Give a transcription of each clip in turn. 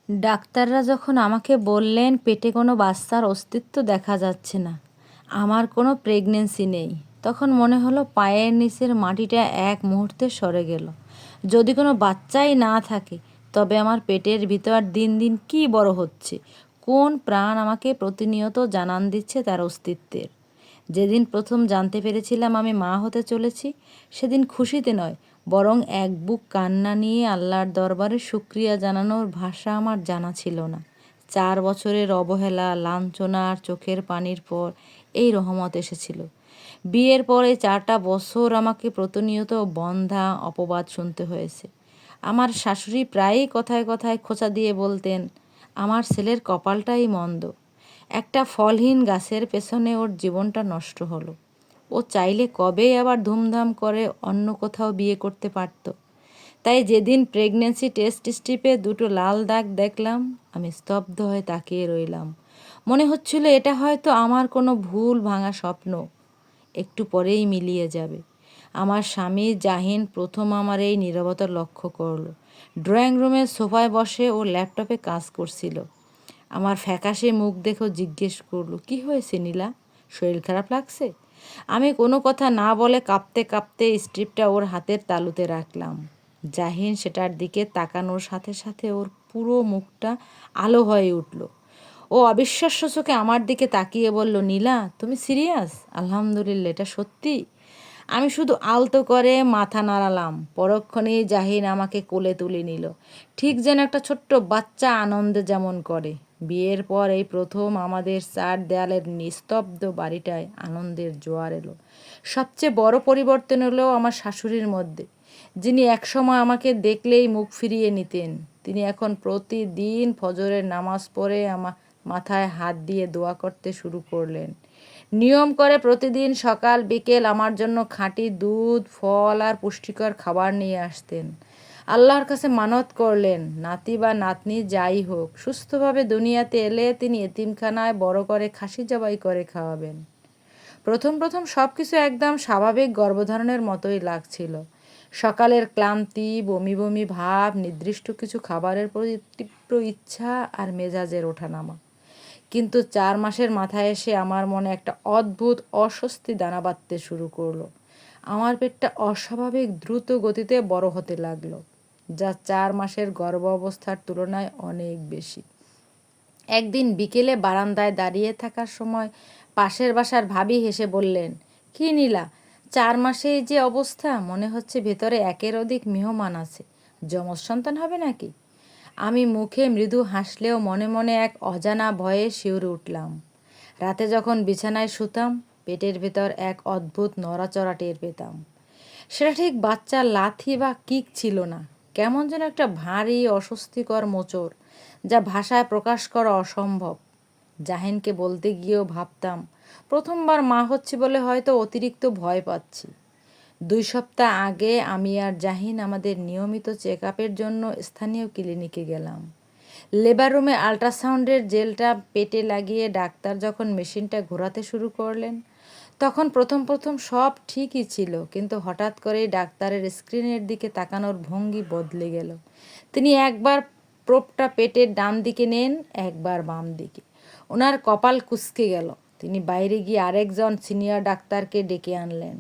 ডাক্তাররা যখন আমাকে বললেন পেটে কোনো বাচ্চার অস্তিত্ব দেখা যাচ্ছে না, আমার কোনো প্রেগনেন্সি নেই, তখন মনে হলো পায়ের নিচের মাটিটা এক মুহূর্তে সরে গেল। যদি কোনো বাচ্চাই না থাকে, তবে আমার পেটের ভিতর দিন দিন কী বড় হচ্ছে, কোন প্রাণ আমাকে প্রতিনিয়ত জানান দিচ্ছে তার অস্তিত্বের। যেদিন প্রথম জানতে পেরেছিলাম আমি মা হতে চলেছি, সেদিন খুশিতে নয়, বরং এক বুক কান্না নিয়ে আল্লাহর দরবারে শুকরিয়া জানানোর ভাষা আমার জানা ছিল না। 4 বছরের অবহেলা, লাঞ্ছনা আর চোখের পানির পর এই রহমত এসেছিল। বিয়ের পরে 4টা বছর আমাকে প্রতিনিয়ত বন্ধ্যা অপবাদ শুনতে হয়েছে। আমার শাশুড়ি প্রায়ই কথায় কথায় খোঁচা দিয়ে বলতেন, আমার ছেলের কপালটাই মন্দ। একটা ফলহীন গাছের পেছনে ওর জীবনটা নষ্ট হলো। ও চাইলে কবেই আবার ধুমধাম করে অন্য কোথাও বিয়ে করতে পারত। তাই যেদিন প্রেগন্যান্সি টেস্ট স্ট্রিপে 2টো লাল দাগ দেখলাম, আমি স্তব্ধ হয়ে তাকিয়ে রইলাম। মনে হচ্ছিল এটা হয়তো আমার কোনো ভুল ভাঙা স্বপ্ন, একটু পরেই মিলিয়ে যাবে। আমার স্বামী জাহিন প্রথম আমার এই নীরবতা লক্ষ্য করলো। ড্রয়িং রুমের সোফায় বসে ও ল্যাপটপে কাজ করছিল। আমার ফ্যাকাশে মুখ দেখেও জিজ্ঞেস করলো, কি হয়েছে নীলা, শরীর খারাপ লাগছে? আমি কোনো কথা না বলে কাঁপতে কাঁপতে স্ট্রিপটা ওর হাতের তালুতে রাখলাম। জাহিন সেটার দিকে তাকানোর সাথে সাথে ওর পুরো মুখটা আলো হয়ে উঠল। ও অবিশ্বাস্য চোখে আমার দিকে তাকিয়ে বলল, নীলা, তুমি সিরিয়াস? আলহামদুলিল্লাহ, এটা সত্যি? আমি শুধু আলতো করে মাথা নাড়ালাম। পরক্ষণেই জাহিন আমাকে কোলে তুলে নিল, ঠিক যেন একটা ছোট্ট বাচ্চা আনন্দে যেমন করে। বিয়ের পর এই প্রথম আমাদের 4 দেয়ালের নিস্তব্ধ বাড়িটায় আনন্দের জোয়ার এলো। সবচেয়ে বড় পরিবর্তন হলো আমার শাশুড়ির মধ্যে। যিনি একসময় আমাকে দেখলেই মুখ ফিরিয়ে নিতেন, তিনি এখন প্রতিদিন ফজরের নামাজ পড়ে আমার মাথায় হাত দিয়ে দোয়া করতে শুরু করলেন। নিয়ম করে প্রতিদিন সকাল বিকেল আমার জন্য খাঁটি দুধ, ফল আর পুষ্টিকর খাবার নিয়ে আসতেন। আল্লাহর কাছে মানত করলেন, নাতি বা নাতনি যাই হোক, সুস্থভাবে দুনিয়াতে এলে তিনি এতিমখানায় বড় করে খাসি জবাই করে খাওয়াবেন। প্রথম প্রথম সব কিছু একদম স্বাভাবিক গর্ভধারণের মতোই লাগছিল। সকালের ক্লান্তি, বমি বমি ভাব, নির্দিষ্ট কিছু খাবারের প্রতি তীব্র ইচ্ছা আর মেজাজের ওঠানামা। কিন্তু 4 মাসের মাথায় এসে আমার মনে একটা অদ্ভুত অস্বস্তি দানা বাঁধতে শুরু করলো। আমার পেটটা অস্বাভাবিক দ্রুত গতিতে বড় হতে লাগলো, যা 4 মাসের গর্ভ অবস্থার তুলনায় অনেক বেশি। একদিন বিকেলে বারান্দায় দাঁড়িয়ে থাকার সময় পাশের বাসার ভাবি হেসে বললেন, কি নীলা, 4 মাসেই যে অবস্থা, মনে হচ্ছে ভেতরে একের অধিক মেহমান আছে। যমজ সন্তান হবে নাকি? আমি মুখে মৃদু হাসলেও মনে মনে এক অজানা ভয়ে শিউরে উঠলাম। রাতে যখন বিছানায় শুতাম, পেটের ভেতর এক অদ্ভুত নড়াচড়া টের পেতাম। সেটা ঠিক বাচ্চার লাথি বা কিক ছিল না, কেমন যেন একটা ভারী অস্বস্তিকর মোচড়, যা ভাষায় প্রকাশ করা অসম্ভব। জাহিনকে বলতে গিয়েও ভাবতাম, প্রথমবার মা হচ্ছি বলে হয়তো অতিরিক্ত ভয় পাচ্ছি। 2 সপ্তাহ আগে আমি আর জাহিন আমাদের নিয়মিত চেক আপের জন্য স্থানীয় ক্লিনিকে গেলাম। লেবার রুমে আল্ট্রাসাউন্ডের জেলটা পেটে লাগিয়ে ডাক্তার যখন মেশিনটা ঘোরাতে শুরু করলেন, তখন প্রথম প্রথম সব ঠিকই ছিল, কিন্তু হঠাৎ করেই ডাক্তারের স্ক্রিনের দিকে তাকানোর ভঙ্গি বদলে গেল। তিনি একবার প্রোবটা পেটের ডান দিকে নেন, একবার বাম দিকে। ওনার কপাল কুঁচকে গেল। তিনি বাইরে গিয়ে আরেকজন সিনিয়র ডাক্তারকে ডেকে আনলেন।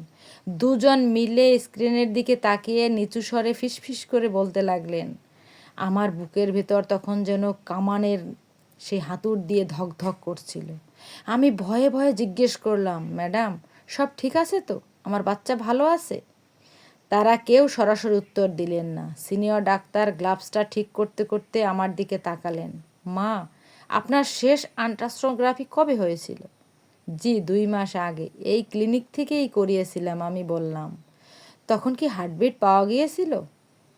দুজন মিলে স্ক্রিনের দিকে তাকিয়ে নিচু স্বরে ফিসফিস করে বলতে লাগলেন। আমার বুকের ভেতর তখন যেন কামানের সেই হাতুড় দিয়ে ধক ধক করছিল। আমি ভয়ে ভয়ে জিজ্ঞেস করলাম, ম্যাডাম, সব ঠিক আছে তো? আমার বাচ্চা ভালো আছে? তারা কেউ সরাসরি উত্তর দিলেন না। সিনিয়র ডাক্তার গ্লাভসটা ঠিক করতে করতে আমার দিকে তাকালেন। মা, আপনার শেষ আল্ট্রাসোনোগ্রাফি কবে হয়েছিল? জি, 2 মাস আগে, এই ক্লিনিক থেকেই করিয়েছিলাম, আমি বললাম। তখন কি হার্টবিট পাওয়া গিয়েছিল?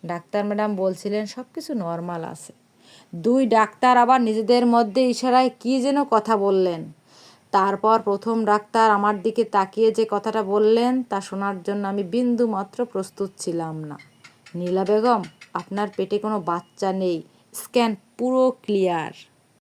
ডাক্তার ম্যাডাম বলছিলেন সব কিছু নর্মাল আছে। 2 ডাক্তার আবার নিজেদের মধ্যে ইশারায় কী যেন কথা বললেন। তারপর প্রথম ডাক্তার আমার দিকে তাকিয়ে যে কথাটা বললেন, তা শোনার জন্য আমি বিন্দু মাত্র প্রস্তুত ছিলাম না। নীলা বেগম, আপনার পেটে কোনো বাচ্চা নেই, স্ক্যান পুরো ক্লিয়ার।